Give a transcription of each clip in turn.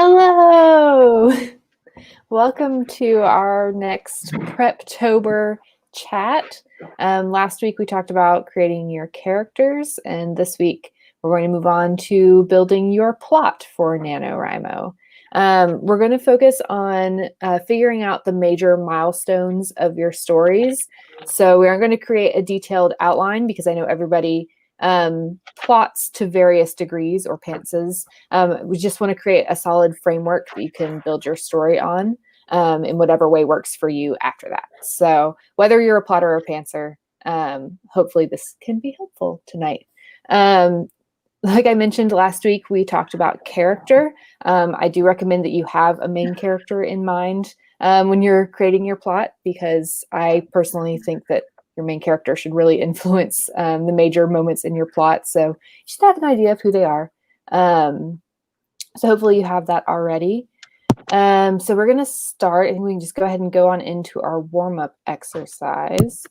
Hello! Welcome to our next PREPTOBER chat. Last week we talked about creating your characters, and this week we're going to move on to building your plot for NaNoWriMo. We're going to focus on figuring out the major milestones of your stories. So we aren't going to create a detailed outline because I know everybody plots to various degrees or pantses. We just want to create a solid framework that you can build your story on in whatever way works for you after that. So whether you're a plotter or a pantser, hopefully this can be helpful tonight. Like I mentioned last week, we talked about character. I do recommend that you have a main character in mind when you're creating your plot, because I personally think that your main character should really influence the major moments in your plot. So you should have an idea of who they are. So hopefully you have that already. So we're going to start, and we can just go ahead and go on into our warm-up exercise.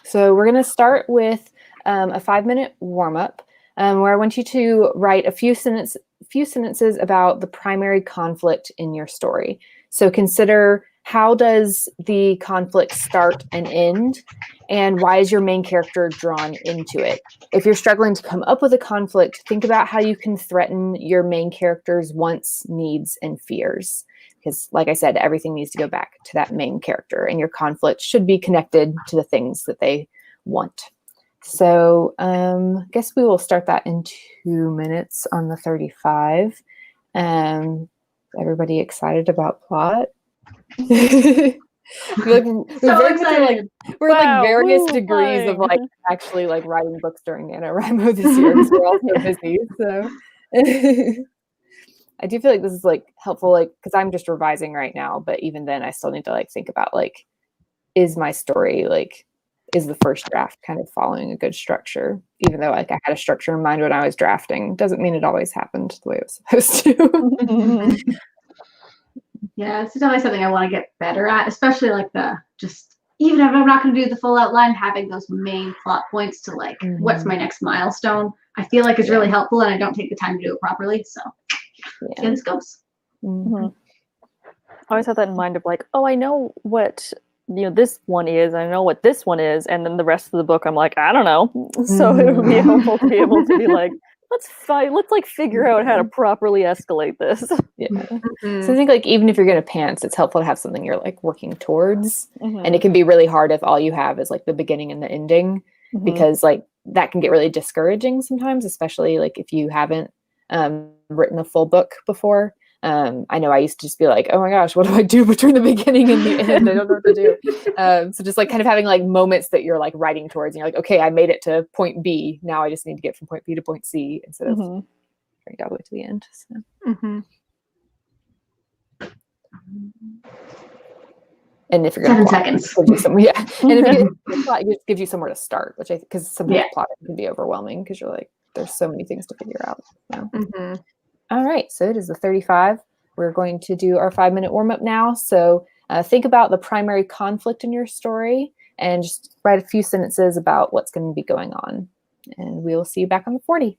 So we're going to start with a 5-minute warm-up where I want you to write a few sentences about the primary conflict in your story. So consider, how does the conflict start and end, and why is your main character drawn into it? If you're struggling to come up with a conflict, think about how you can threaten your main character's wants, needs, and fears. Because like I said, everything needs to go back to that main character, and your conflict should be connected to the things that they want. So I guess we will start that in 2 minutes on the 35. Everybody excited about plot? We're excited. We're like various degrees of like actually like writing books during NaNoWriMo this year because we're all so busy. So I do feel like this is like helpful, like because I'm just revising right now, but even then I still need to like think about like, is my story like, is the first draft kind of following a good structure? Even though like I had a structure in mind when I was drafting, doesn't mean it always happened the way it was supposed to. Yeah, it's definitely something I want to get better at, especially like even if I'm not going to do the full outline, having those main plot points to like, what's my next milestone? I feel like it's really helpful, and I don't take the time to do it properly. So here this goes. I always have that in mind of like, oh, I know what this one is, I know what this one is, and then the rest of the book I'm like, I don't know. So it would be helpful to be able to be like, let's like figure out how to properly escalate this. So I think like even if you're gonna pants, it's helpful to have something you're like working towards. And it can be really hard if all you have is like the beginning and the ending, because like that can get really discouraging sometimes, especially like if you haven't written a full book before. I know I used to just be like, oh my gosh, what do I do between the beginning and the end? I don't know what to do. So just like kind of having like moments that you're like writing towards, and you're like, okay, I made it to point B. Now I just need to get from point B to point C instead of going all the way to the end. So. And if you're going to 7 seconds, and if you plot, it gives you somewhere to start, which because sometimes plotting can be overwhelming because you're like, there's so many things to figure out. So. All right, so it is the 35. We're going to do our 5-minute warm-up now. So think about the primary conflict in your story and just write a few sentences about what's going to be going on. And we will see you back on the 40.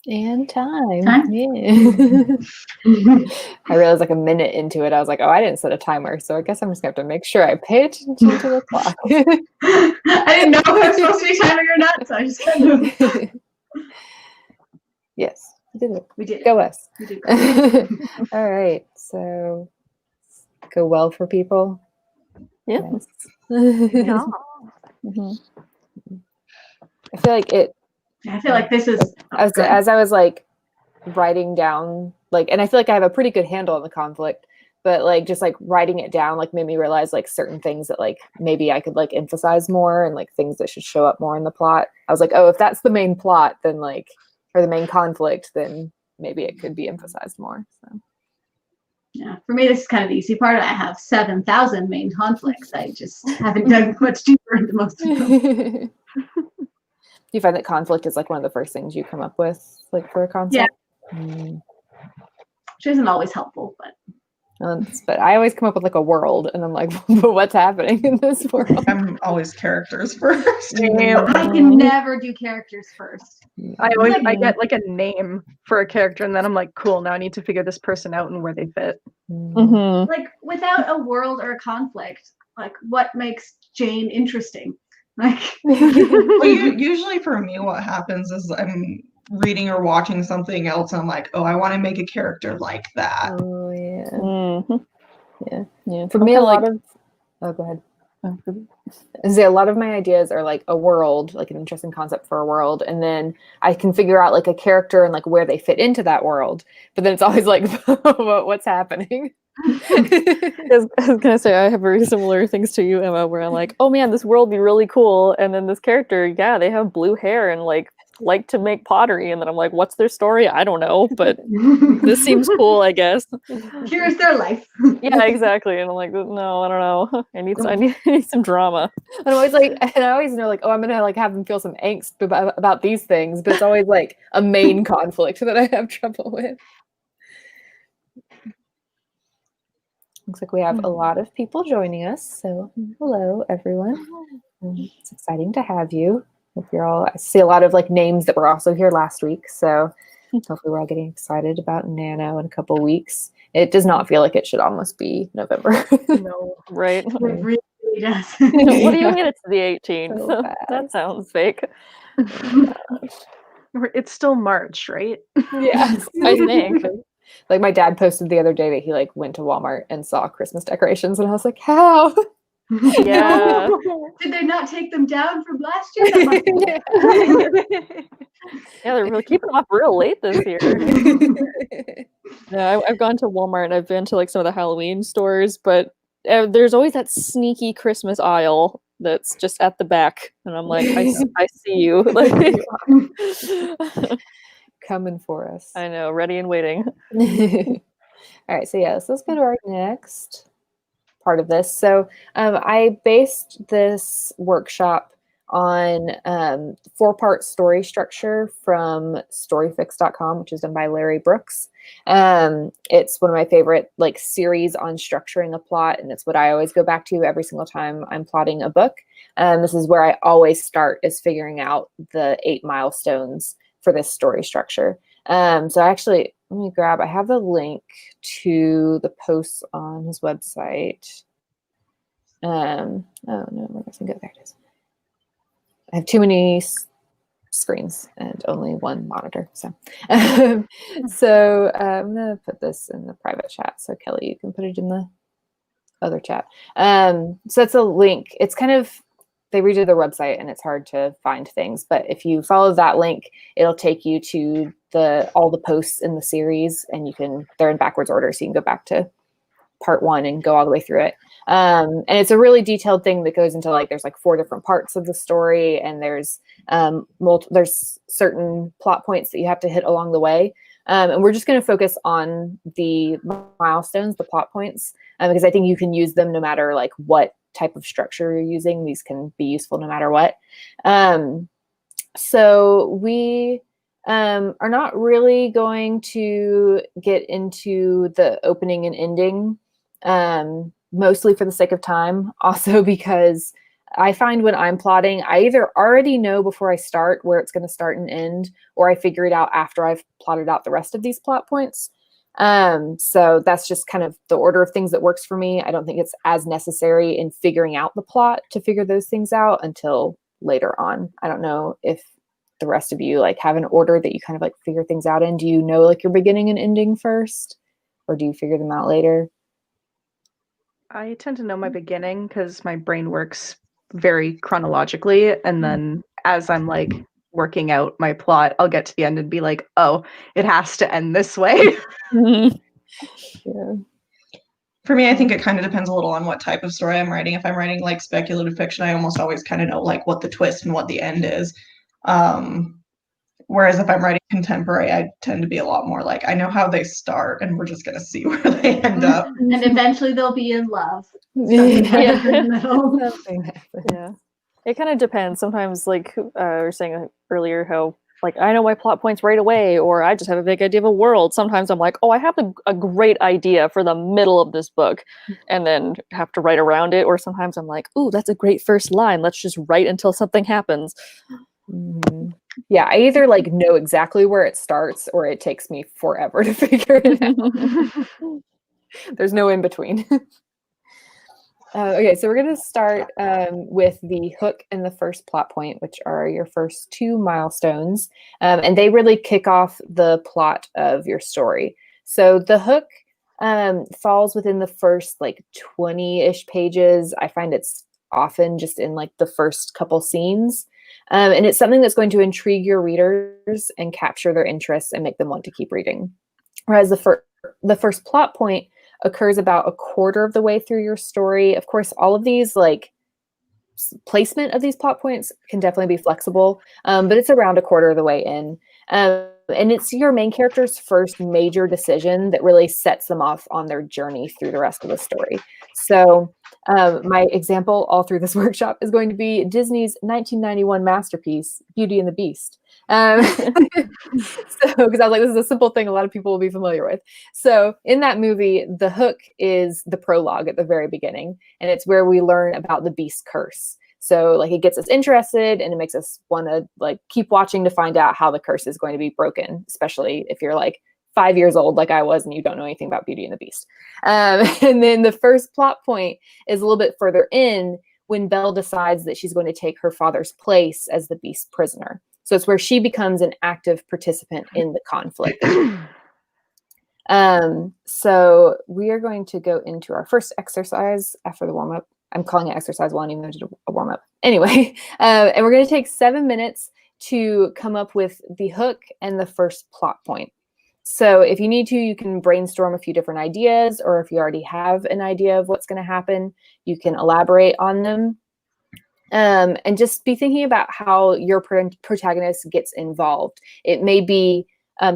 And time. Time? Yeah. I realized like a minute into it, I was like, oh, I didn't set a timer, so I guess I'm just gonna have to make sure I pay attention to the clock. I didn't know if I was supposed to be timing or not, so I just kind of. Yes, we did it. We did it. Go us. We did it. All right, so go well for people. Yeah. Yes. Yeah. Mhm. I feel like it. I feel like this is As I was like writing down, like, and I feel like I have a pretty good handle on the conflict, but like just like writing it down like made me realize like certain things that like maybe I could like emphasize more and like things that should show up more in the plot. I was like, oh, if that's the main plot, then like, or the main conflict, then maybe it could be emphasized more. So. Yeah, for me, this is kind of the easy part. I have 7,000 main conflicts. I just haven't dug much deeper into most of them. Do you find that conflict is like one of the first things you come up with, like for a concept? Yeah. Which isn't always helpful, but. But I always come up with like a world, and I'm like, but what's happening in this world? I'm always characters first. I can never do characters first. I get like a name for a character, and then I'm like, cool, now I need to figure this person out and where they fit. Mm-hmm. Like without a world or a conflict, like what makes Jane interesting? Like Well, usually for me, what happens is I'm reading or watching something else, and I'm like, oh, I want to make a character like that. Oh yeah. Mm-hmm. Yeah. For me, a lot of. Oh, go ahead. A lot of my ideas are like a world, like an interesting concept for a world, and then I can figure out like a character and like where they fit into that world. But then it's always like, what's happening? I was gonna say I have very similar things to you, Emma, where I'm like, oh man, this world would be really cool, and then this character, yeah, they have blue hair and like to make pottery, and then I'm like, what's their story? I don't know, but this seems cool, I guess. Here's their life. Yeah, exactly. And I'm like, no, I don't know. I need some drama. And I'm always like, and I always know like, oh, I'm gonna like have them feel some angst about these things, but it's always like a main conflict that I have trouble with. Looks like we have a lot of people joining us, so hello everyone. It's exciting to have you. Hope you're all. I see a lot of like names that were also here last week, so hopefully we're all getting excited about Nano in a couple weeks. It does not feel like it should almost be November. No, right? It really does. What do you get it to the 18th? So That sounds fake. It's still March, right? Yeah, I think. Like my dad posted the other day that he like went to Walmart and saw Christmas decorations, and I was like, how? Yeah. Did they not take them down from last year? That must be- Yeah, they're really keeping them up real late this year. Yeah, I've gone to Walmart and I've been to like some of the Halloween stores, but there's always that sneaky Christmas aisle that's just at the back, and I'm like, I see you. Like, Coming for us. I know, ready and waiting. All right, so yeah, so let's go to our next part of this. So I based this workshop on 4-part story structure from storyfix.com, which is done by Larry Brooks. It's one of my favorite like series on structuring a plot, and it's what I always go back to every single time I'm plotting a book. This is where I always start, is figuring out the 8 milestones for this story structure. So actually, let me grab, I have the link to the posts on his website. Oh no, where does it go? There it is. I have too many screens and only one monitor. So, I'm gonna put this in the private chat. So Kelly, you can put it in the other chat. So that's a link. It's kind of, they redo their website and it's hard to find things, but if you follow that link, it'll take you to all the posts in the series, and they're in backwards order, so you can go back to part 1 and go all the way through it. And it's a really detailed thing that goes into like, there's like 4 different parts of the story, and there's certain plot points that you have to hit along the way. And we're just going to focus on the milestones, the plot points, because I think you can use them no matter like what type of structure you're using. These can be useful no matter what. So we are not really going to get into the opening and ending, mostly for the sake of time, also because I find when I'm plotting, I either already know before I start where it's going to start and end, or I figure it out after I've plotted out the rest of these plot points. So that's just kind of the order of things that works for me. I don't think it's as necessary in figuring out the plot to figure those things out until later on. I don't know if the rest of you like have an order that you kind of like figure things out in. Do you know like your beginning and ending first, or do you figure them out later? I tend to know my beginning because my brain works very chronologically, and then as I'm like working out my plot, I'll get to the end and be like, oh, it has to end this way. Yeah. For me, I think it kind of depends a little on what type of story I'm writing. If I'm writing like speculative fiction, I almost always kind of know like what the twist and what the end is. Whereas if I'm writing contemporary, I tend to be a lot more like, I know how they start and we're just going to see where they end up. And eventually they'll be in love. Yeah. In the middle. Yeah, it kind of depends. Sometimes, like we were saying earlier, how like I know my plot points right away, or I just have a big idea of a world. Sometimes I'm like, oh, I have a great idea for the middle of this book, and then have to write around it. Or sometimes I'm like, ooh, that's a great first line. Let's just write until something happens. Yeah, I either like know exactly where it starts, or it takes me forever to figure it out. There's no in between. Okay, so we're going to start with the hook and the first plot point, which are your first 2 milestones, and they really kick off the plot of your story. So the hook falls within the first like 20-ish pages. I find it's often just in like the first couple scenes, and it's something that's going to intrigue your readers and capture their interest and make them want to keep reading. Whereas the first plot point occurs about a quarter of the way through your story. Of course, all of these like placement of these plot points can definitely be flexible, but it's around a quarter of the way in. And it's your main character's first major decision that really sets them off on their journey through the rest of the story. So my example all through this workshop is going to be Disney's 1991 masterpiece, Beauty and the Beast. So, because I was like, this is a simple thing a lot of people will be familiar with. So in that movie, the hook is the prologue at the very beginning, and it's where we learn about the Beast curse. So like it gets us interested and it makes us want to like keep watching to find out how the curse is going to be broken, especially if you're like 5 years old like I was and you don't know anything about Beauty and the Beast. And then the first plot point is a little bit further in when Belle decides that she's going to take her father's place as the Beast prisoner. So it's where she becomes an active participant in the conflict. So we are going to go into our first exercise after the warm-up. I'm calling it exercise 1, even though I did a warm-up. Anyway, and we're going to take 7 minutes to come up with the hook and the first plot point. So if you need to, you can brainstorm a few different ideas, or if you already have an idea of what's going to happen, you can elaborate on them. And just be thinking about how your protagonist gets involved. It may be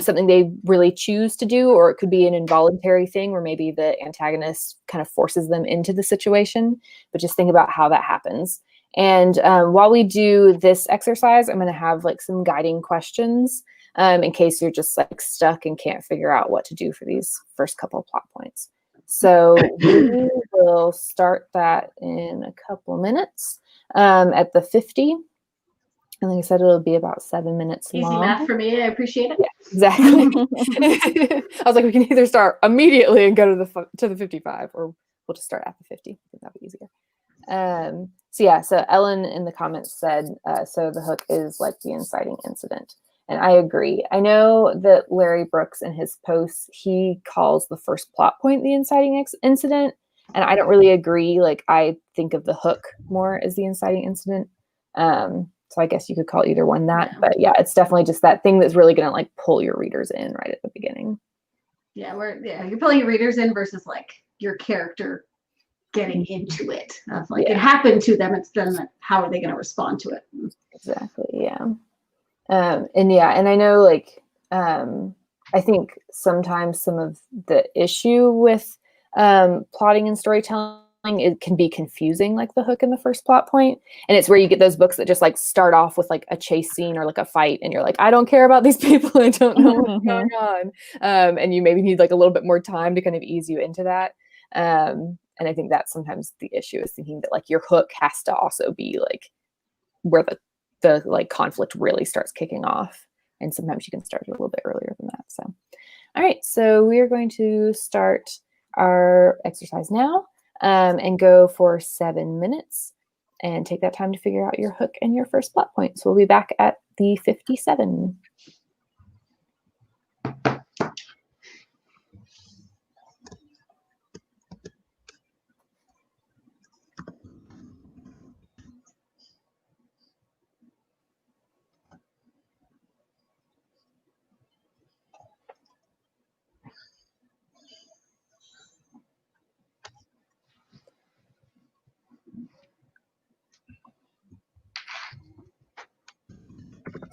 something they really choose to do, or it could be an involuntary thing where maybe the antagonist kind of forces them into the situation, but just think about how that happens. And while we do this exercise, I'm going to have like some guiding questions in case you're just like stuck and can't figure out what to do for these first couple of plot points. So we will start that in a couple minutes at the 50. And like I said, it'll be about 7 minutes long. Easy math for me. I appreciate it. Yeah, exactly. I was like, we can either start immediately and go to the 55, or we'll just start at the 50. I think that'll be easier. So yeah, so Ellen in the comments said, so the hook is like the inciting incident. And I agree. I know that Larry Brooks in his posts, he calls the first plot point the inciting incident. And I don't really agree. Like I think of the hook more as the inciting incident. So I guess you could call either one that, but yeah, it's definitely just that thing that's really going to like pull your readers in right at the beginning. Yeah, you're pulling your readers in versus like your character getting into it. That's like it happened to them. It's then how are they going to respond to it? Exactly. Yeah. And I know like I think sometimes some of the issue with plotting and storytelling, it can be confusing, like the hook in the first plot point. And it's where you get those books that just like start off with like a chase scene or like a fight, and you're like, I don't care about these people. I don't know what's going on. And you maybe need like a little bit more time to kind of ease you into that. And I think that's sometimes the issue, is thinking that like your hook has to also be like where the like conflict really starts kicking off. And sometimes you can start a little bit earlier than that. So, all right, so we are going to start our exercise now and go for 7 minutes and take that time to figure out your hook and your first plot point. So we'll be back at the 57.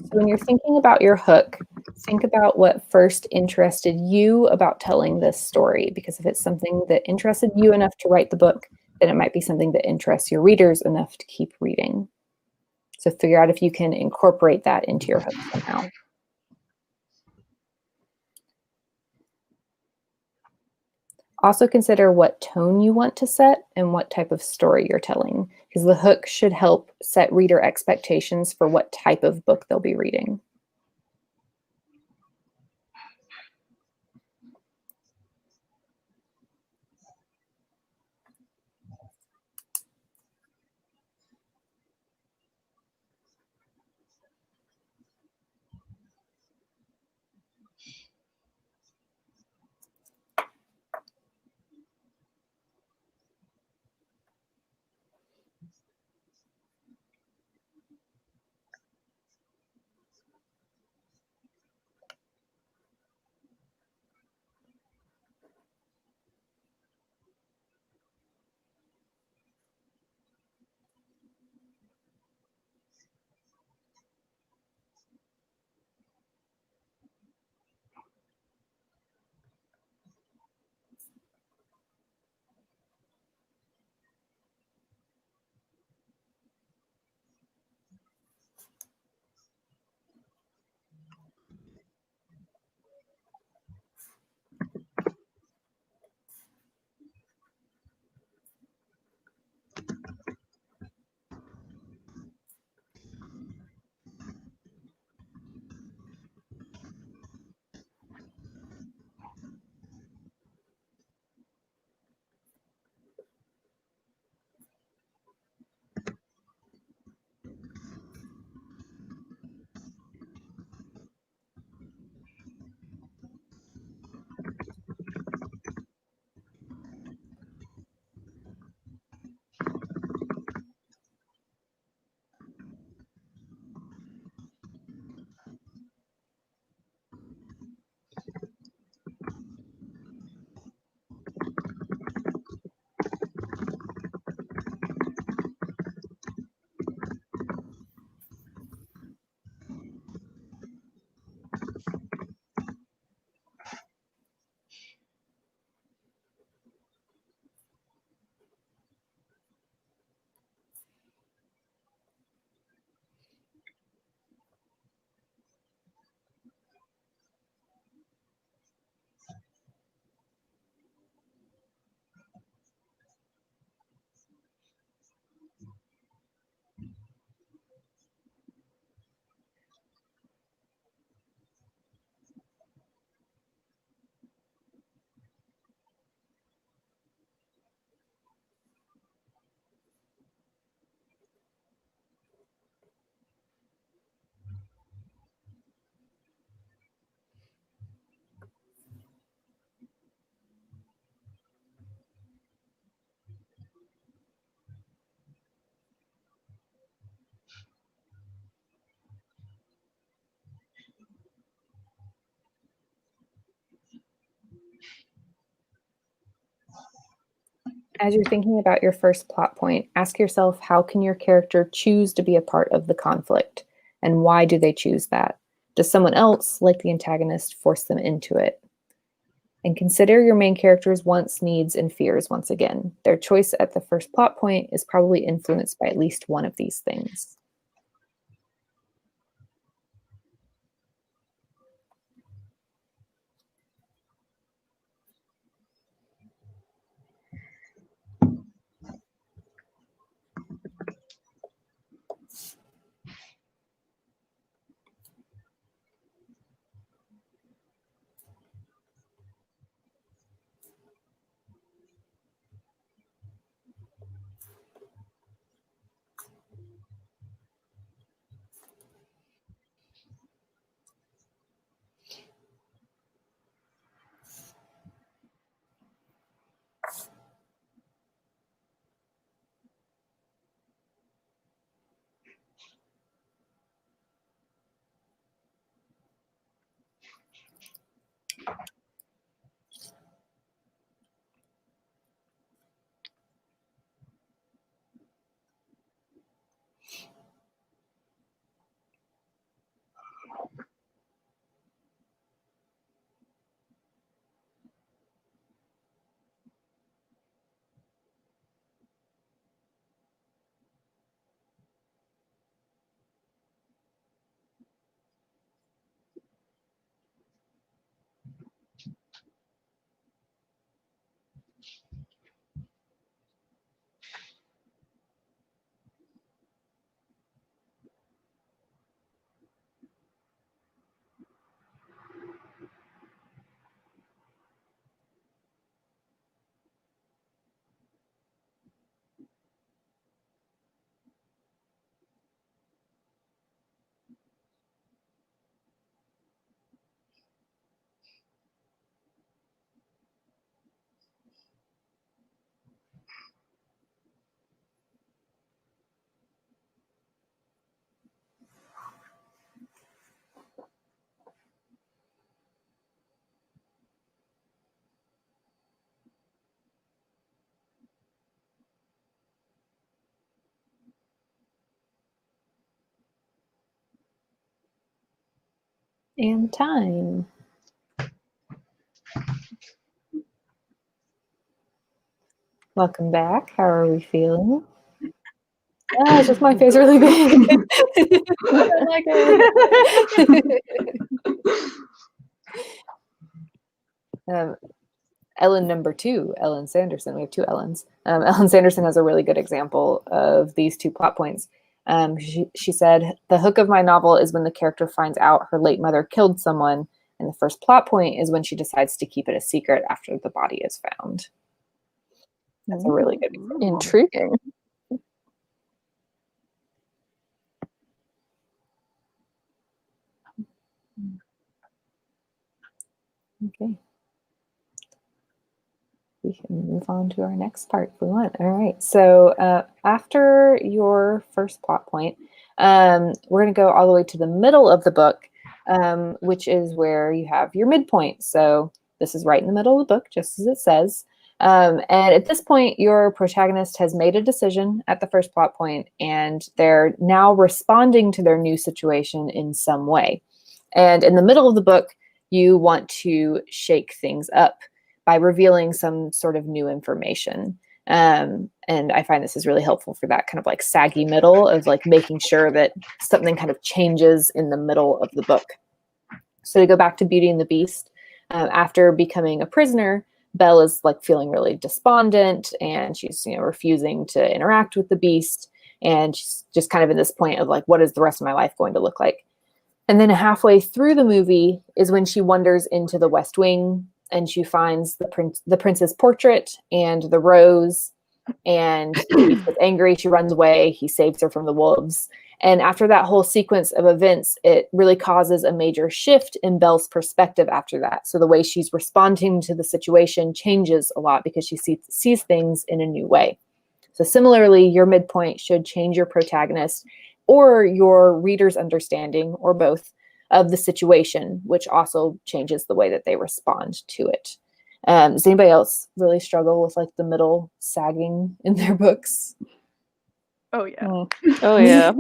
So when you're thinking about your hook, think about what first interested you about telling this story, because if it's something that interested you enough to write the book, then it might be something that interests your readers enough to keep reading. So figure out if you can incorporate that into your hook somehow. Also consider what tone you want to set and what type of story you're telling, because the hook should help set reader expectations for what type of book they'll be reading. As you're thinking about your first plot point, ask yourself, how can your character choose to be a part of the conflict? And why do they choose that? Does someone else, like the antagonist, force them into it? And consider your main character's wants, needs, and fears once again. Their choice at the first plot point is probably influenced by at least one of these things. and time. Welcome back. How are we feeling? Ah, it's just my face really big. I like it. Ellen number 2, Ellen Sanderson. We have 2 Ellens. Ellen Sanderson has a really good example of these 2 plot points. She said, the hook of my novel is when the character finds out her late mother killed someone, and the first plot point is when she decides to keep it a secret after the body is found. That's a really good example. Intriguing. Okay. We can move on to our next part if we want. All right. So after your first plot point, we're going to go all the way to the middle of the book, which is where you have your midpoint. So this is right in the middle of the book, just as it says. And at this point, your protagonist has made a decision at the first plot point, and they're now responding to their new situation in some way. And in the middle of the book, you want to shake things up by revealing some sort of new information. And I find this is really helpful for that kind of like saggy middle of like making sure that something kind of changes in the middle of the book. So to go back to Beauty and the Beast, after becoming a prisoner, Belle is like feeling really despondent, and she's, you know, refusing to interact with the Beast. And she's just kind of in this point of like, what is the rest of my life going to look like? And then halfway through the movie is when she wanders into the West Wing, and she finds the prince's portrait and the rose, and she gets angry. She runs away. He saves her from the wolves. And after that whole sequence of events, it really causes a major shift in Belle's perspective after that. So the way she's responding to the situation changes a lot because she sees things in a new way. So similarly, your midpoint should change your protagonist or your reader's understanding, or both, of the situation, which also changes the way that they respond to it. Does anybody else really struggle with like the middle sagging in their books? Oh yeah. Oh yeah.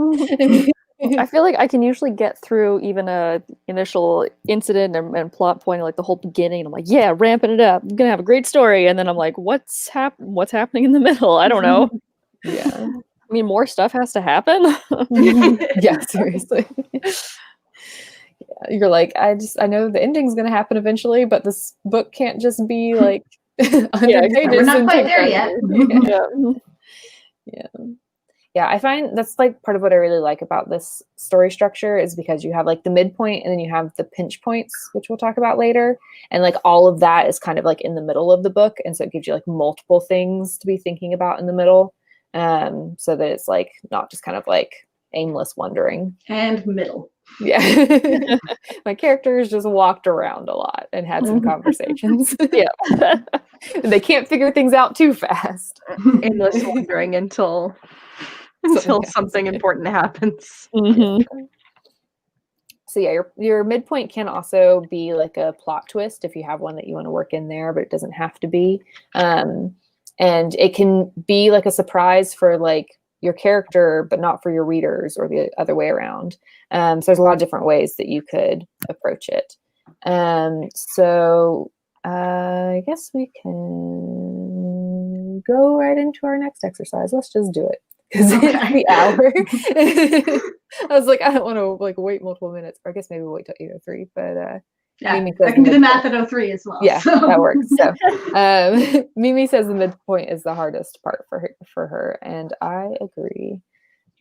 I feel like I can usually get through even a initial incident and plot point, like the whole beginning. And I'm like, yeah, ramping it up. I'm gonna have a great story. And then I'm like, what's happening in the middle? I don't know. Yeah. I mean, more stuff has to happen. Yeah, seriously. You're like, I know the ending's going to happen eventually, but this book can't just be like 100 pages. We're not quite there yet. Yeah, I find that's like part of what I really like about this story structure is because you have like the midpoint and then you have the pinch points, which we'll talk about later. And like all of that is kind of like in the middle of the book. And so it gives you like multiple things to be thinking about in the middle. So that it's like not just kind of like aimless wandering. And middle. Yeah. My characters just walked around a lot and had some conversations. Yeah. They can't figure things out too fast. Aimless wandering until something important happens. Mm-hmm. So yeah, your midpoint can also be like a plot twist if you have one that you want to work in there, but it doesn't have to be. And it can be like a surprise for like your character, but not for your readers, or the other way around. So there's a lot of different ways that you could approach it. So I guess we can go right into our next exercise. Let's just do it because it's the hour. I was like, I don't want to like wait multiple minutes, or I guess maybe we'll wait till 8:03. But yeah, I can do the math at 03 as well. Yeah, so. that works. So Mimi says the midpoint is the hardest part for her, and I agree.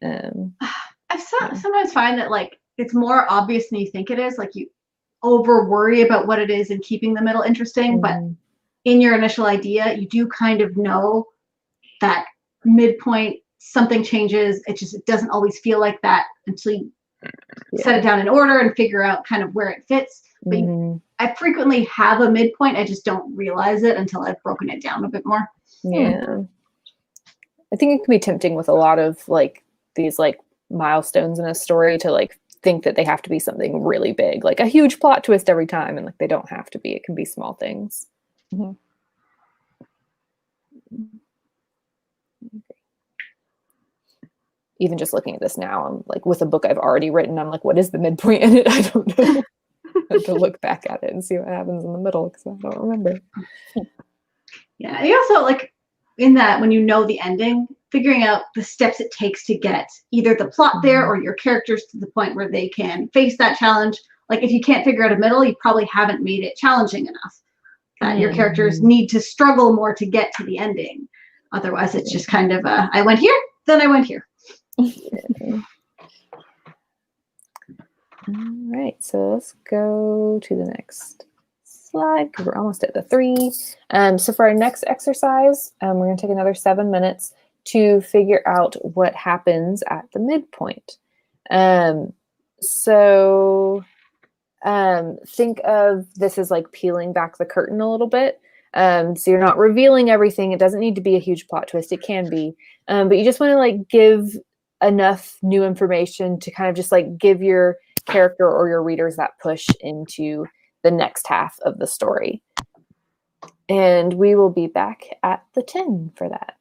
I sometimes find that like it's more obvious than you think it is. Like you over worry about what it is and keeping the middle interesting, but in your initial idea, you do kind of know that midpoint something changes. It doesn't always feel like that until you set it down in order and figure out kind of where it fits. But I frequently have a midpoint. I just don't realize it until I've broken it down a bit more. Yeah. I think it can be tempting with a lot of like these like milestones in a story to like think that they have to be something really big, like a huge plot twist every time, and like they don't have to be. It can be small things. Even just looking at this now, I'm like, with a book I've already written, I'm like, what is the midpoint in it? I don't know. have to look back at it and see what happens in the middle because I don't remember. Yeah, you also like in that when you know the ending, figuring out the steps it takes to get either the plot there or your characters to the point where they can face that challenge. Like if you can't figure out a middle, you probably haven't made it challenging enough. That your characters need to struggle more to get to the ending. Otherwise, it's just kind of I went here, then I went here. All right, so let's go to the next slide because we're almost at the 3. So for our next exercise, we're going to take another 7 minutes to figure out what happens at the midpoint. Think of this as like peeling back the curtain a little bit. So you're not revealing everything. It doesn't need to be a huge plot twist. It can be, but you just want to like give enough new information to kind of just like give your character or your readers that push into the next half of the story. And we will be back at the 10 for that.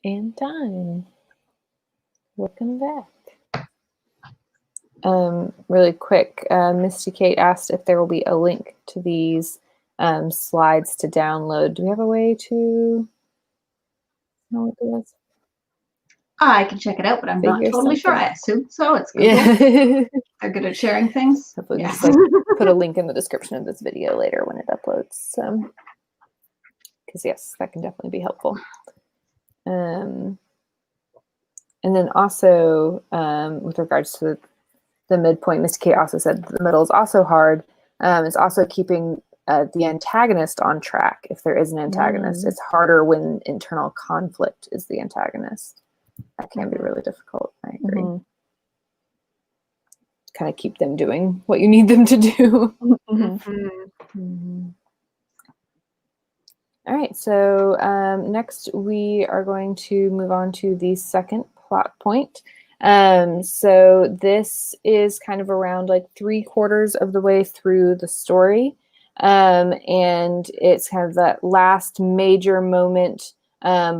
And done. Welcome back. Really quick, Misty Kate asked if there will be a link to these slides to download. Do we have a way to know what it is? I can check it out, but I'm not Figure totally sure. something. I assume so. It's Google. Yeah. They're good at sharing things. Hopefully Yeah. just like put a link in the description of this video later when it uploads. Because yes, that can definitely be helpful. And then also with regards to the midpoint, Misty Kate also said the middle is also hard. It's also keeping the antagonist on track. If there is an antagonist, it's harder when internal conflict is the antagonist. That can be really difficult. I agree. Kind of keep them doing what you need them to do. All right, so next we are going to move on to the second plot point. So this is kind of around like 3/4 of the way through the story. And it's kind of that last major moment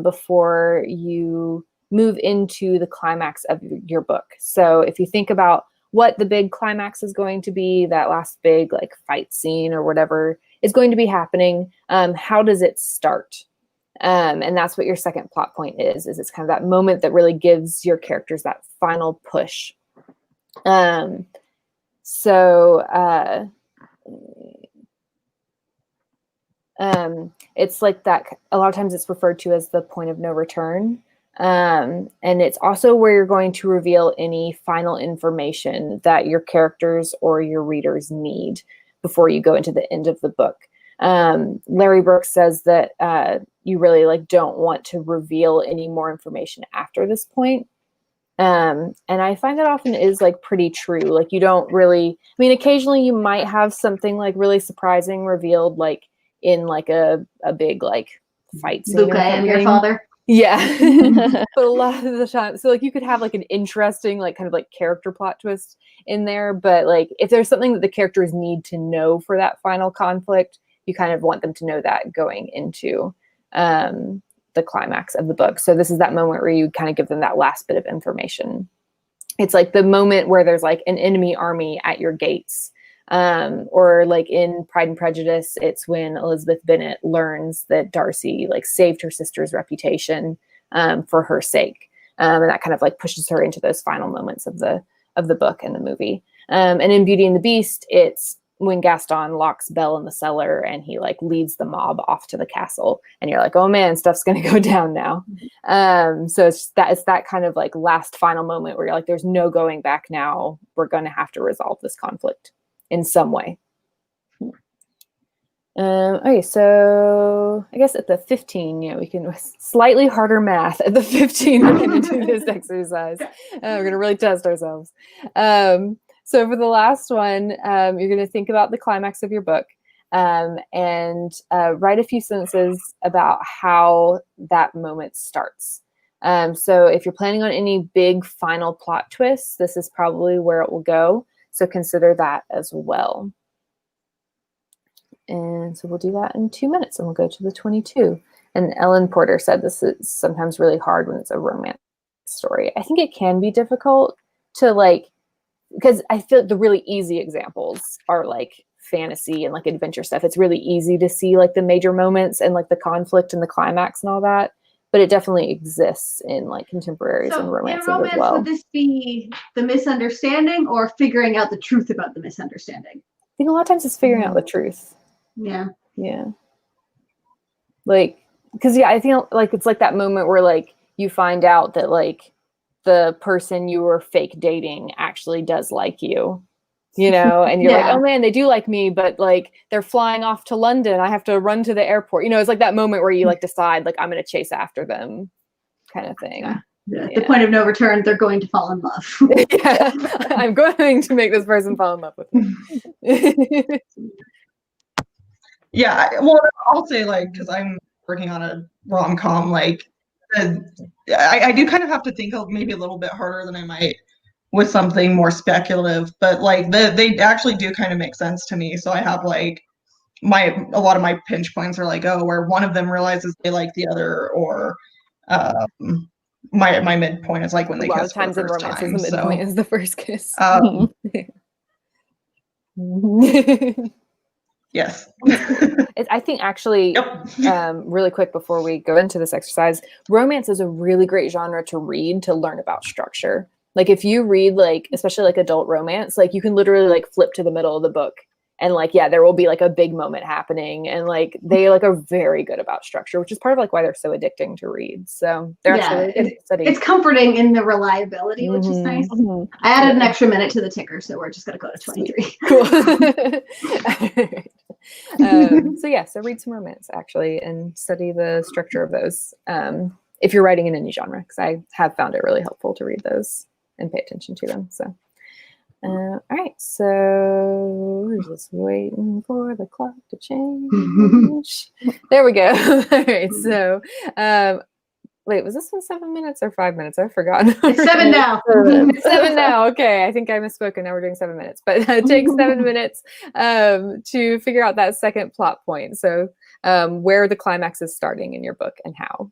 before you move into the climax of your book. So if you think about what the big climax is going to be, that last big like fight scene or whatever is going to be happening, how does it start? And that's what your second plot point is it's kind of that moment that really gives your characters that final push. It's like that, a lot of times it's referred to as the point of no return. And it's also where you're going to reveal any final information that your characters or your readers need before you go into the end of the book. Larry Brooks says that you really like don't want to reveal any more information after this point. And I find that often is like pretty true. Like you don't really, I mean, occasionally you might have something like really surprising revealed, like in like a big like fight scene. Luca and your father. Yeah. But a lot of the time, so like you could have like an interesting like kind of like character plot twist in there, but like if there's something that the characters need to know for that final conflict, you kind of want them to know that going into the climax of the book. So this is that moment where you kind of give them that last bit of information. It's like the moment where there's like an enemy army at your gates. Or like in Pride and Prejudice, it's when Elizabeth Bennet learns that Darcy like saved her sister's reputation for her sake. And that kind of like pushes her into those final moments of the book and the movie. And in Beauty and the Beast, it's when Gaston locks Belle in the cellar and he like leads the mob off to the castle, and you're like, oh man, stuff's gonna go down now. So it's that kind of like last final moment where you're like, there's no going back now. We're gonna have to resolve this conflict in some way. Okay, so I guess at the 15, we can slightly harder math. At the 15, we're going to do this exercise. We're going to really test ourselves. So for the last one, you're going to think about the climax of your book and write a few sentences about how that moment starts. So if you're planning on any big final plot twists, this is probably where it will go. So consider that as well. And so we'll do that in 2 minutes and we'll go to the 22. And Ellen Porter said this is sometimes really hard when it's a romance story. I think it can be difficult to like, because I feel like the really easy examples are like fantasy and like adventure stuff. It's really easy to see like the major moments and like the conflict and the climax and all that. But it definitely exists in like contemporaries and romances as well. Would this be the misunderstanding or figuring out the truth about the misunderstanding? I think a lot of times it's figuring out the truth. Yeah. Yeah. Like, because I feel like it's like that moment where like you find out that like the person you were fake dating actually does like you. And you're like, oh man, they do like me, but like they're flying off to London. I have to run to the airport. It's like that moment where you like decide like I'm going to chase after them kind of thing. Yeah. The point of no return, they're going to fall in love. Yeah. I'm going to make this person fall in love with me. Yeah, well, I'll say like, because I'm working on a rom-com, like I do kind of have to think maybe a little bit harder than I might with something more speculative, but like they actually do kind of make sense to me. So I have like a lot of my pinch points are like, oh, where one of them realizes they like the other, or my midpoint is like when they A lot kiss of times for in the first romances, time. the midpoint is the first kiss. Yes. I think actually, Yep. really quick before we go into this exercise, romance is a really great genre to read to learn about structure. Like if you read like, especially like adult romance, like you can literally like flip to the middle of the book and like, yeah, there will be like a big moment happening. And like, they like are very good about structure, which is part of like why they're so addicting to read. So they're actually really good to study. It's comforting in the reliability, which is nice. I added an extra minute to the ticker, so we're just going to go to 23. Cool. So yeah, so read some romance actually and study the structure of those if you're writing in any genre, because I have found it really helpful to read those and pay attention to them. So all right, so we're just waiting for the clock to change. There we go. All right, so wait, was this one 7 minutes or 5 minutes? I've forgotten. It's 7 now. It's 7 now. Okay, I think I misspoke. Now we're doing 7 minutes, but it takes 7 minutes to figure out that second plot point. So where the climax is starting in your book and how.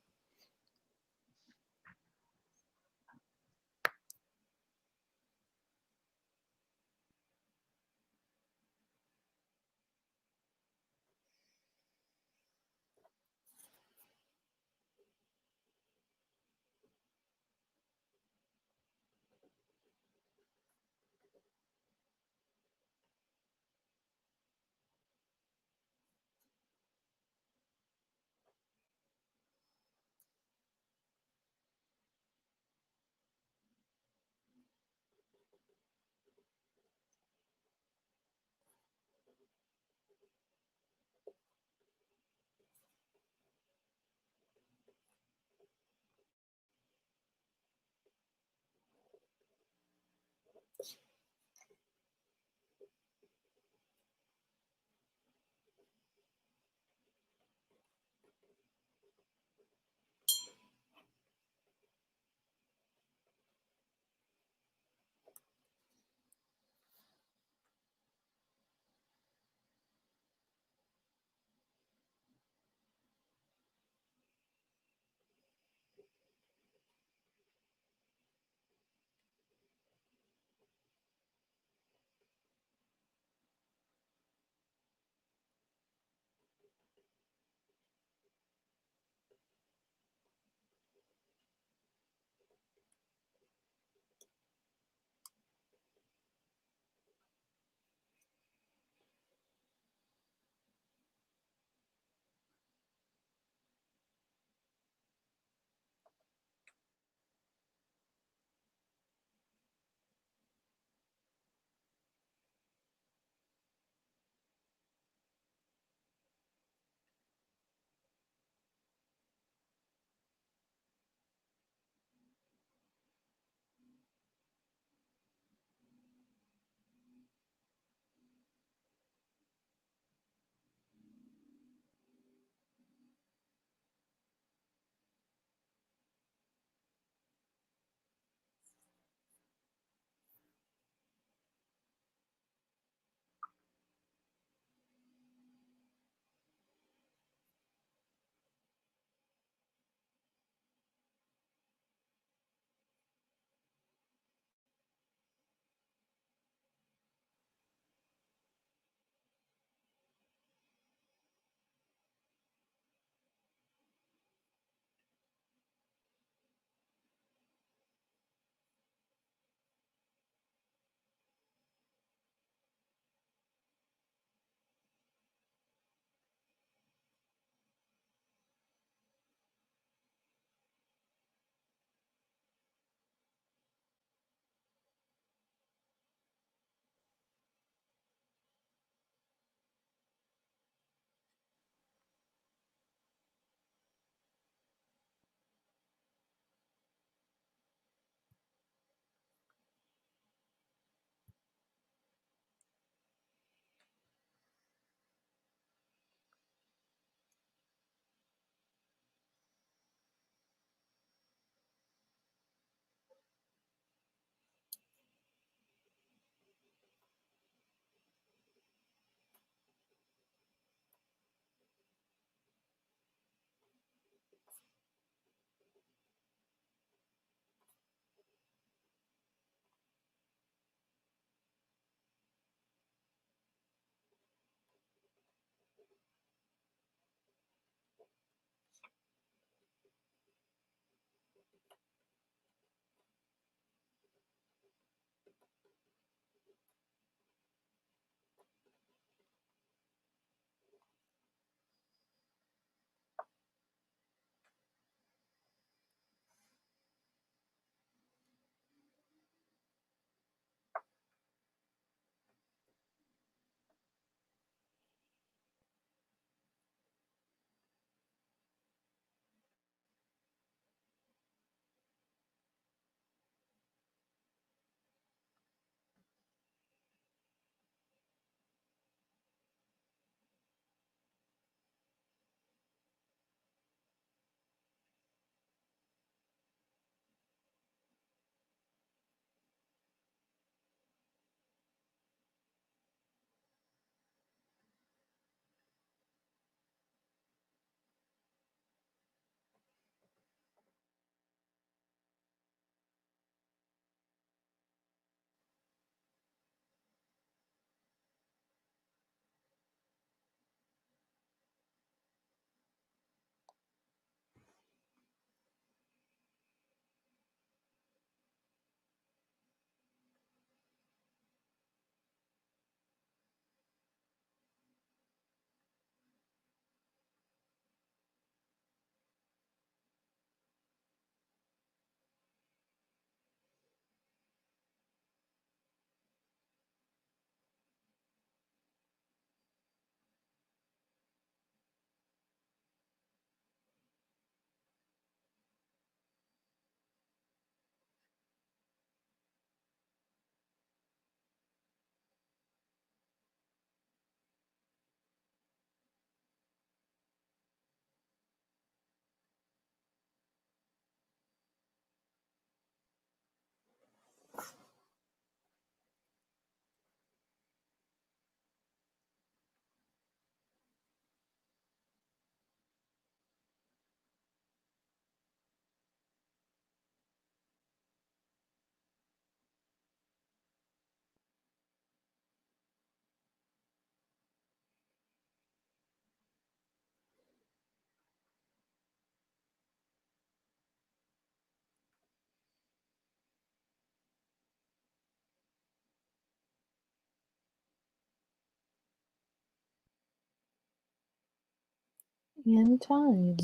in time.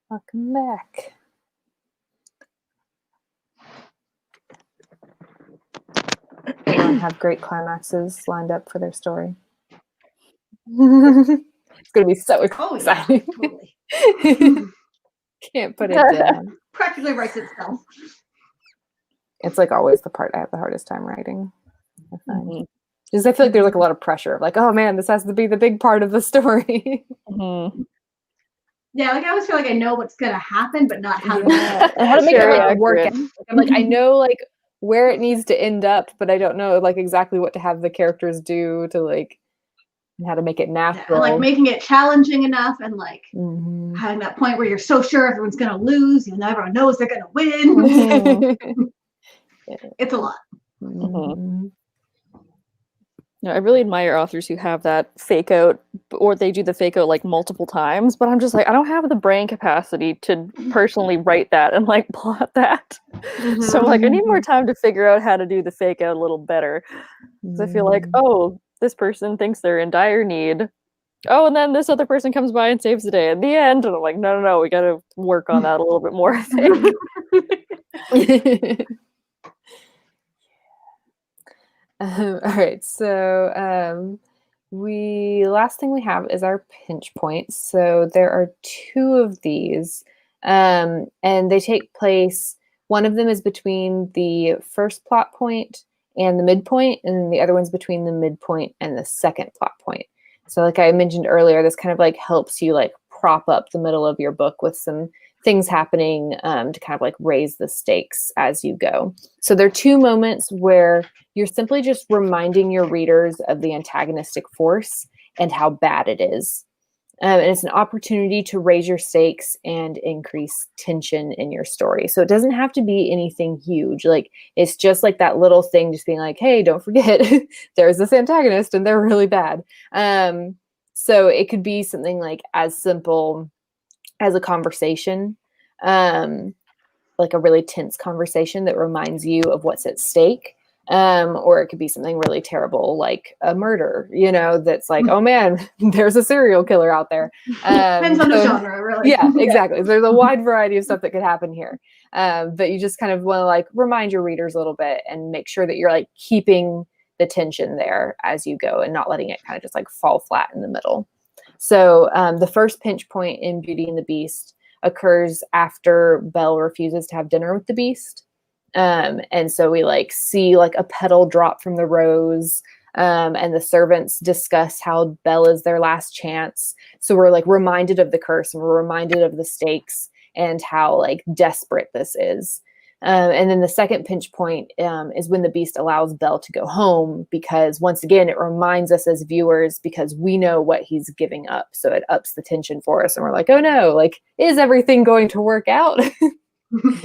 Welcome back. Everyone have great climaxes lined up for their story. It's going to be so exciting. Oh, yeah, totally. Can't put it down. Practically writes itself. It's like always the part I have the hardest time writing. I find. Because I feel like there's like a lot of pressure of like, oh man, this has to be the big part of the story. Yeah, like I always feel like I know what's gonna happen, but not how to and how to make it like accurate. work out. I'm like, I know like where it needs to end up, but I don't know like exactly what to have the characters do to like how to make it natural. And, like making it challenging enough and like having that point where you're so sure everyone's gonna lose, even though everyone knows they're gonna win. It's a lot. No, I really admire authors who have that fake out, or they do the fake out like multiple times, but I'm just like, I don't have the brain capacity to personally write that and like plot that. So like, I need more time to figure out how to do the fake out a little better. Because I feel like, oh, this person thinks they're in dire need. Oh, and then this other person comes by and saves the day at the end. And I'm like, no, we got to work on that a little bit more, I think. All right, so last thing we have is our pinch points. So there are 2 of these, and they take place. One of them is between the first plot point and the midpoint, and then the other one's between the midpoint and the second plot point. So like I mentioned earlier, this kind of like helps you like prop up the middle of your book with some things happening to kind of like raise the stakes as you go. So there are 2 moments where you're simply just reminding your readers of the antagonistic force and how bad it is. And it's an opportunity to raise your stakes and increase tension in your story. So it doesn't have to be anything huge. Like it's just like that little thing, just being like, hey, don't forget there's this antagonist and they're really bad. So it could be something like as simple as a conversation, like a really tense conversation that reminds you of what's at stake. Or it could be something really terrible, like a murder, that's like, oh man, there's a serial killer out there. Depends on the genre, really. Yeah, exactly. There's a wide variety of stuff that could happen here. But you just kind of want to like remind your readers a little bit and make sure that you're like keeping the tension there as you go and not letting it kind of just like fall flat in the middle. So the first pinch point in Beauty and the Beast occurs after Belle refuses to have dinner with the Beast. And so we like see like a petal drop from the rose, and the servants discuss how Belle is their last chance. So we're like reminded of the curse and we're reminded of the stakes and how like desperate this is. And then the second pinch point is when the Beast allows Belle to go home, because once again, it reminds us as viewers because we know what he's giving up. So it ups the tension for us. And we're like, oh no, like, is everything going to work out?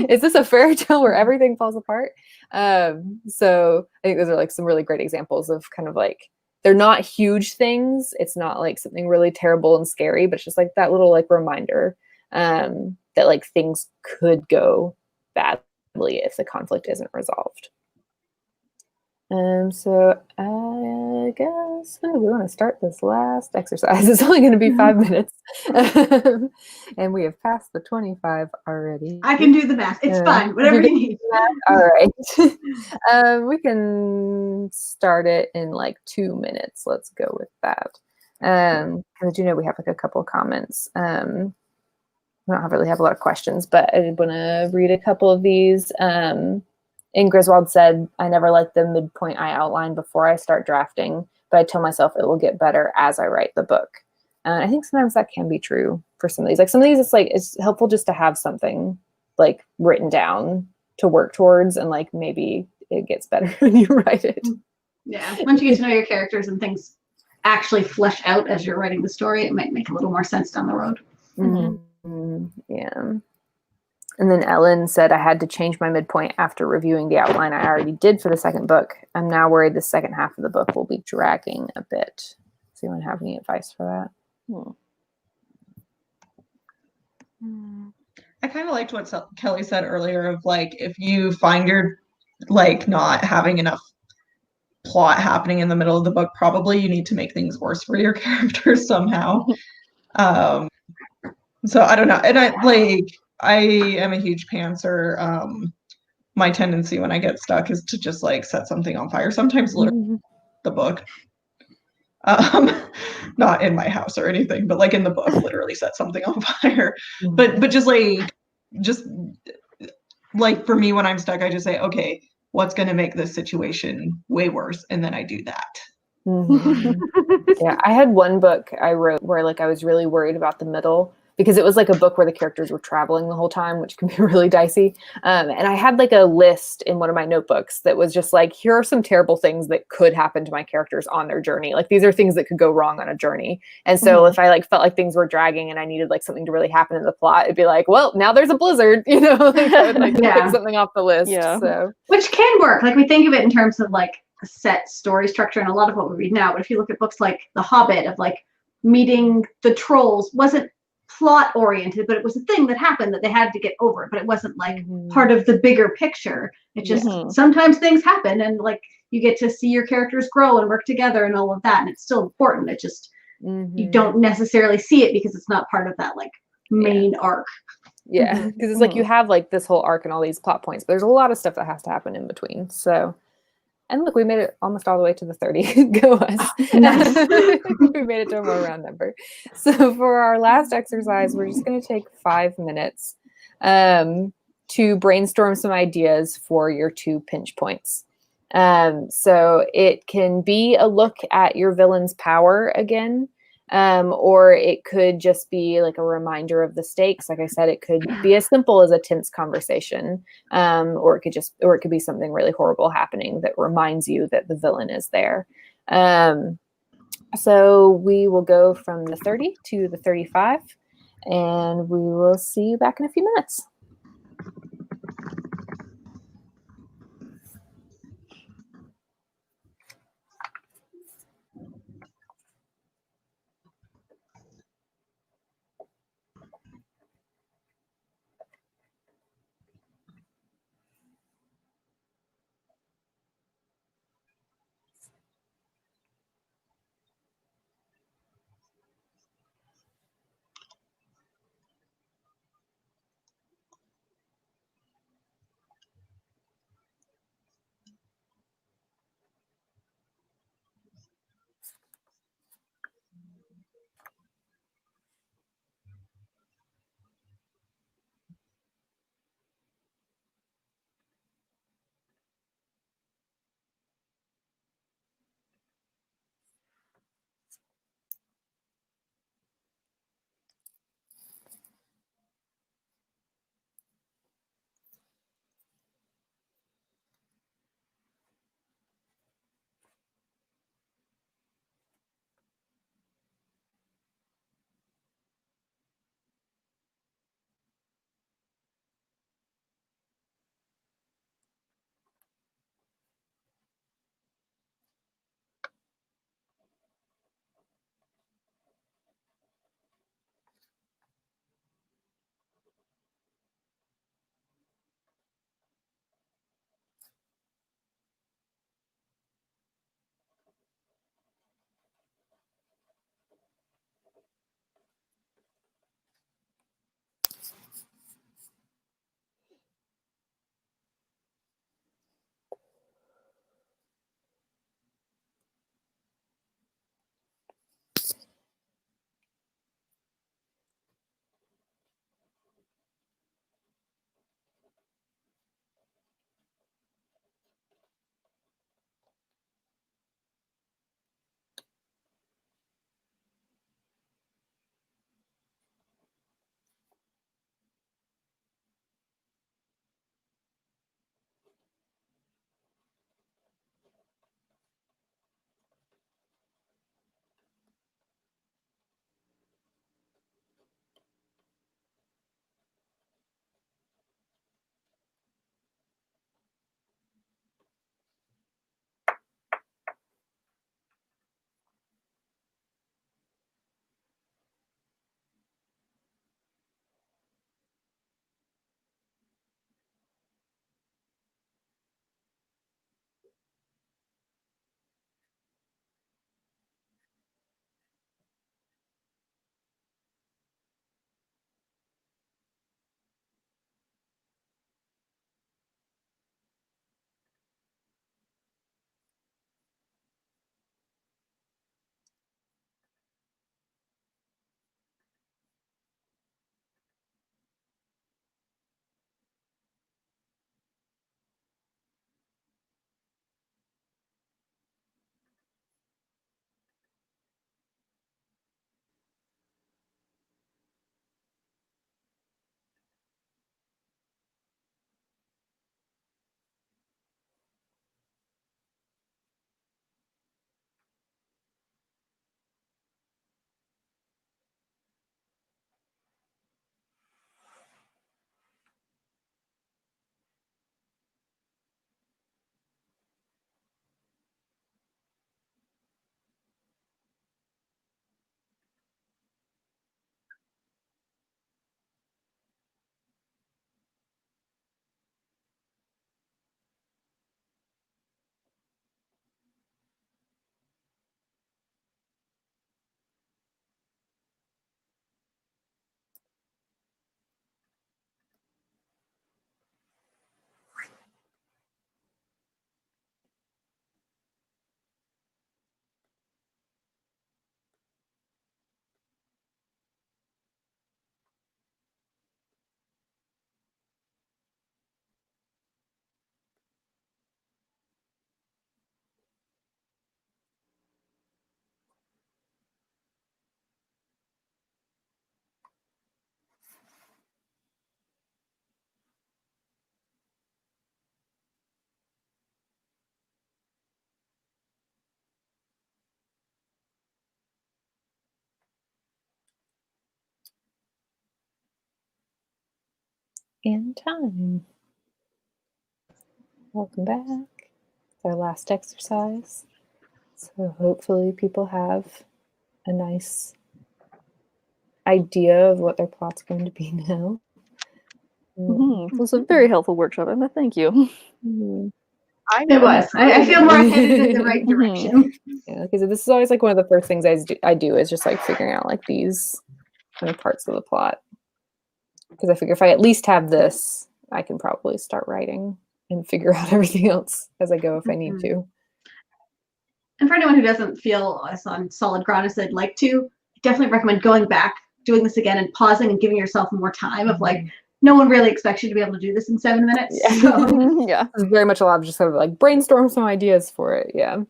Is this a fairy tale where everything falls apart? So I think those are like some really great examples of kind of like, they're not huge things. It's not like something really terrible and scary, but it's just like that little like reminder that like things could go badly if the conflict isn't resolved. So I guess we want to start this last exercise. It's only going to be 5 minutes. And we have passed the 25 already. I can do the math. It's fine. Whatever you need. All right. We can start it in like 2 minutes. Let's go with that. Because we have like a couple of comments. We don't really have a lot of questions, but I did want to read a couple of these. And Griswold said, I never like the midpoint I outline before I start drafting, but I tell myself it will get better as I write the book. I think sometimes that can be true for some of these. Like some of these, it's helpful just to have something like written down to work towards, and like maybe it gets better when you write it. Yeah, once you get to know your characters and things actually flesh out as you're writing the story, it might make a little more sense down the road. Mm-hmm. Yeah. And then Ellen said, I had to change my midpoint after reviewing the outline I already did for the second book. I'm now worried the second half of the book will be dragging a bit. Does anyone have any advice for that? I kind of liked what Kelly said earlier of like, if you find you're like not having enough plot happening in the middle of the book, probably you need to make things worse for your characters somehow. So I don't know. And I am a huge pantser. My tendency when I get stuck is to just like set something on fire. Sometimes literally the book. Not in my house or anything, but like in the book, literally set something on fire. But just like for me when I'm stuck, I just say, okay, what's gonna make this situation way worse? And then I do that. Yeah, I had one book I wrote where like I was really worried about the middle because it was like a book where the characters were traveling the whole time, which can be really dicey. And I had like a list in one of my notebooks that was just like, here are some terrible things that could happen to my characters on their journey. Like these are things that could go wrong on a journey. And so if I like felt like things were dragging and I needed like something to really happen in the plot, it'd be like, well, now there's a blizzard, you know, like I would like pick something off the list. Yeah. So which can work. Like we think of it in terms of like a set story structure and a lot of what we read now. But if you look at books like The Hobbit, of like meeting the trolls wasn't plot oriented, but it was a thing that happened that they had to get over, but it wasn't like part of the bigger picture. It just sometimes things happen and like you get to see your characters grow and work together and all of that, and it's still important. It just you don't necessarily see it because it's not part of that like main arc. Yeah, because it's like you have like this whole arc and all these plot points, but there's a lot of stuff that has to happen in between. So, and look, we made it almost all the way to the 30. Go us. Nice. We made it to a more round number. So for our last exercise, we're just going to take 5 minutes to brainstorm some ideas for your 2 pinch points. So it can be a look at your villain's power again, or it could just be like a reminder of the stakes. Like I said, it could be as simple as a tense conversation, or it could be something really horrible happening that reminds you that the villain is there. So we will go from the 30 to the 35, and we will see you back in a few minutes. and time. Welcome back. It's our last exercise. So hopefully people have a nice idea of what their plot's going to be now. It was a very helpful workshop, Emma. Thank you. It was. I feel more headed in the right direction. Yeah, because this is always like one of the first things I do is just like figuring out like these kind of parts of the plot. Because I figure if I at least have this, I can probably start writing and figure out everything else as I go if I need to. And for anyone who doesn't feel as on solid ground as they'd like to, I definitely recommend going back, doing this again, and pausing and giving yourself more time of like, no one really expects you to be able to do this in 7 minutes. Yeah. So. Yeah. It's very much a lot of just sort of like brainstorm some ideas for it. Yeah.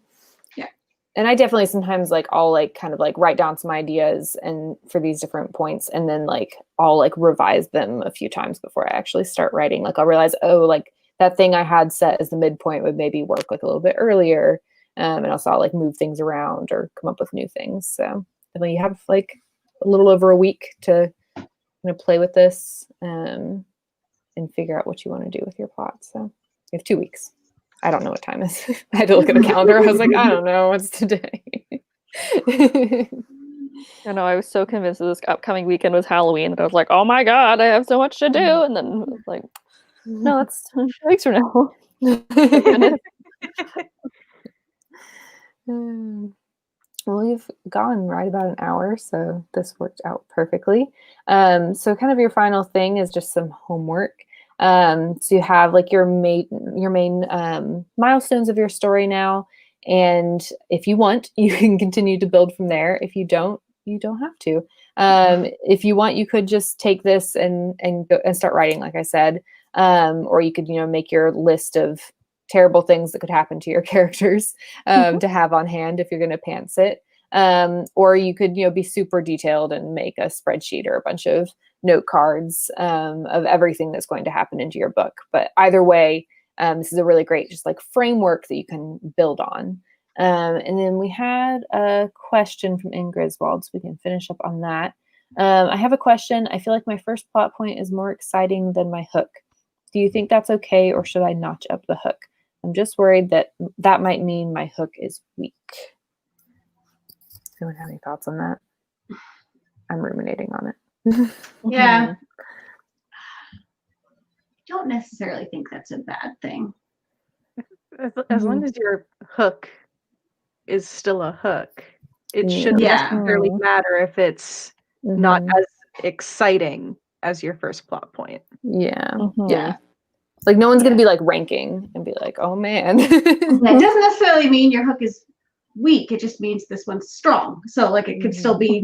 Yeah. And I definitely sometimes like I'll like kind of like write down some ideas and for these different points and then like I'll like revise them a few times before I actually start writing. Like I'll realize, oh, like that thing I had set as the midpoint would maybe work like a little bit earlier. And also I'll like move things around or come up with new things. So definitely you have like a little over a week to kind of play with this and figure out what you want to do with your plot. So you have 2 weeks. I don't know what time is. I had to look at the calendar. I was like, I don't know what's today. I know, I was so convinced that this upcoming weekend was Halloween that I was like, oh my god, I have so much to do. And then it was like, no, that's 2 weeks from now. Well, we've gone right about an hour, so this worked out perfectly. So kind of your final thing is just some homework. So you have like your main milestones of your story now. And if you want, you can continue to build from there. If you don't, you don't have to. If you want, you could just take this and go and start writing, like I said. Or you could, make your list of terrible things that could happen to your characters to have on hand if you're going to pants it. Or you could, be super detailed and make a spreadsheet or a bunch of note cards of everything that's going to happen into your book. But either way, this is a really great just like framework that you can build on. And then we had a question from Ingriswald, so we can finish up on that. I have a question. I feel like my first plot point is more exciting than my hook. Do you think that's okay, or should I notch up the hook? I'm just worried that might mean my hook is weak. Anyone have any thoughts on that? I'm ruminating on it. Yeah. I don't necessarily think that's a bad thing. As long as your hook is still a hook, it shouldn't necessarily matter if it's not as exciting as your first plot point. Yeah. Yeah. Like no one's going to be like ranking and be like, oh man. That doesn't necessarily mean your hook is weak. It just means this one's strong. So like it could still be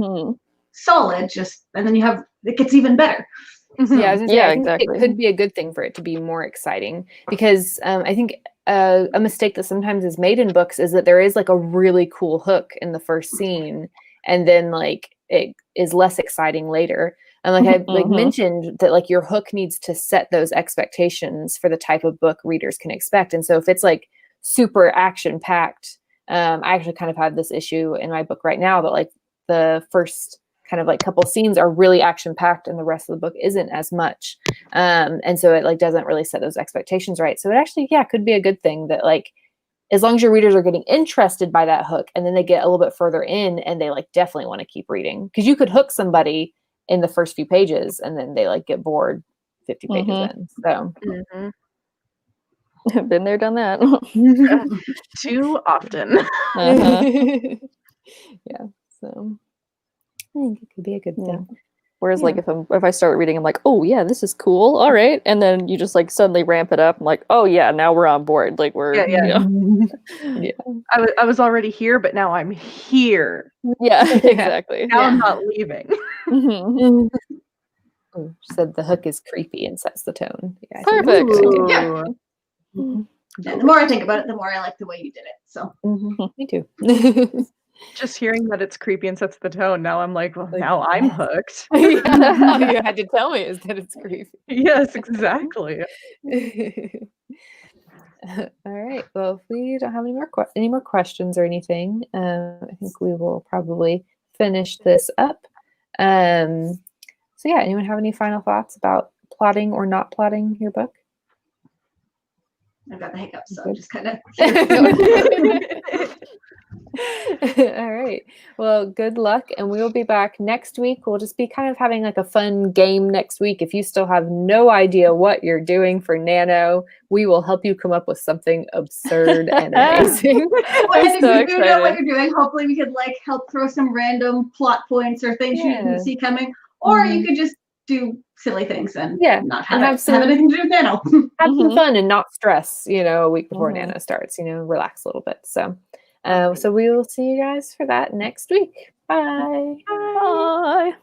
solid, and then it gets even better. Yeah, I think exactly. it could be a good thing for it to be more exciting because I think a mistake that sometimes is made in books is that there is like a really cool hook in the first scene and then like it is less exciting later. And like I like mentioned that like your hook needs to set those expectations for the type of book readers can expect. And so if it's like super action packed, I actually kind of have this issue in my book right now that like the first kind of like couple scenes are really action packed and the rest of the book isn't as much. And so it like doesn't really set those expectations right. So it actually, could be a good thing that like, as long as your readers are getting interested by that hook and then they get a little bit further in and they like definitely want to keep reading, because you could hook somebody in the first few pages and then they like get bored 50 pages in. So been there, done that. Too often. Yeah, so I think it could be a good thing. Whereas like if I start reading, I'm like, oh yeah, this is cool, all right, and then you just like suddenly ramp it up. I'm like, oh yeah, now we're on board. Like we're I was already here, but now I'm here. Yeah, exactly. Now I'm not leaving. She said the hook is creepy and sets the tone. Yeah, perfect. Yeah. The more I think about it, the more I like the way you did it. So me too. Just hearing that it's creepy and sets the tone, now I'm like, well, now I'm hooked. All you had to tell me is that it's creepy. Yes, exactly. All right. Well, if we don't have any more questions or anything, I think we will probably finish this up. So yeah, anyone have any final thoughts about plotting or not plotting your book? I've got the hiccups, so Good. I'm just kind of. All right. Well, good luck. And we will be back next week. We'll just be kind of having like a fun game next week. If you still have no idea what you're doing for Nano, we will help you come up with something absurd and amazing. Well, and so if you do know what excited. you're doing, hopefully we could like help throw some random plot points or things you Yeah. didn't see coming. Or Mhm. you could just do silly things and Yeah, not and have anything to do with Nano. have some Mhm. fun and not stress, a week before Mhm. Nano starts, relax a little bit. So, Okay. so we will see you guys for that next week. Bye. Bye.